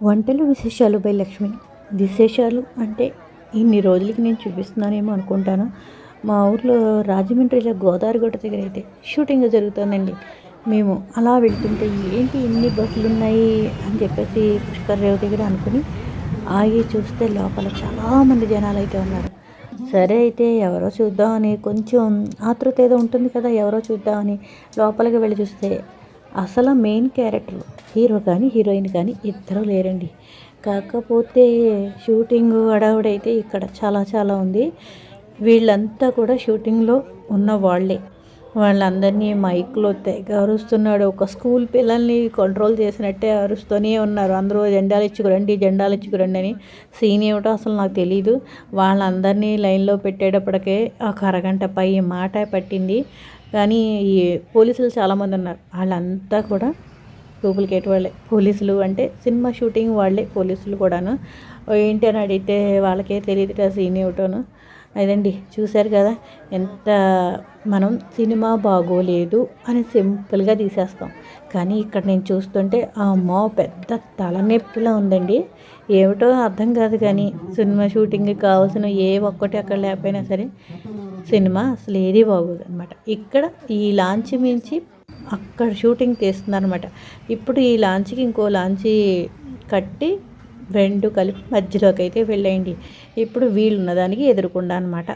వంటలు విశేషాలు బై లక్ష్మి. విశేషాలు అంటే ఇన్ని రోజులకి నేను చూపిస్తున్నానేమో అనుకుంటాను. మా ఊర్లో రాజమండ్రిలో గోదావరి గట్టు దగ్గర అయితే షూటింగ్ జరుగుతుందండి. మేము అలా వెళ్తుంటే ఏంటి ఇన్ని బస్సులు ఉన్నాయి అని చెప్పేసి పుష్కర్ రేవు దగ్గర అనుకుని ఆగి చూస్తే లోపల చాలామంది జనాలు అయితే ఉన్నారు. సరే అయితే ఎవరో చూద్దామని కొంచెం ఆతృత ఏదో ఉంటుంది కదా, ఎవరో చూద్దామని లోపలికి వెళ్ళి చూస్తే అసలు మెయిన్ క్యారెక్టర్ హీరో కానీ హీరోయిన్ కానీ ఇద్దరు లేరండి. కాకపోతే షూటింగ్ హడావుడైతే ఇక్కడ చాలా చాలా ఉంది. వీళ్ళంతా కూడా షూటింగ్లో ఉన్న వాళ్ళే. వాళ్ళందరినీ మైక్లో తెగ అరుస్తున్నాడు. ఒక స్కూల్ పిల్లల్ని కంట్రోల్ చేసినట్టే అరుస్తూనే ఉన్నారు. అందరూ జెండాలు ఇచ్చుకురండి, జెండాలు ఇచ్చుకురండి అని. సీన్ ఏమిటో అసలు నాకు తెలీదు. వాళ్ళందరినీ లైన్లో పెట్టేటప్పటికే ఒక అరగంట పై మాట పట్టింది. కానీ ఈ పోలీసులు చాలామంది ఉన్నారు. వాళ్ళంతా కూడా డూప్లికేట్ వాళ్ళే. పోలీసులు అంటే సినిమా షూటింగ్ వాళ్ళే పోలీసులు కూడాను. ఏంటి అని అడిగితే వాళ్ళకే తెలియదు సీన్ ఏమిటోను. అదండి, చూశారు కదా ఎంత మనం సినిమా బాగోలేదు అని సింపుల్గా తీసేస్తాం. కానీ ఇక్కడ నేను చూస్తుంటే అమ్మో పెద్ద తలనొప్పిలా ఉందండి. ఏమిటో అర్థం కాదు, కానీ సినిమా షూటింగ్కి కావాల్సిన ఏ ఒక్కటి అక్కడ లేకపోయినా సరే సినిమా అసలు ఏది బాగోదు అనమాట. ఇక్కడ ఈ లాంచ్ మించి అక్కడ షూటింగ్ తీస్తున్నారనమాట. ఇప్పుడు ఈ లాంచ్కి ఇంకో లాంచీ కట్టి రెండు కలిపి మధ్యలోకి అయితే వెళ్ళేయండి. ఇప్పుడు వీళ్ళు ఉన్నదానికి ఎదురుకుండా అనమాట.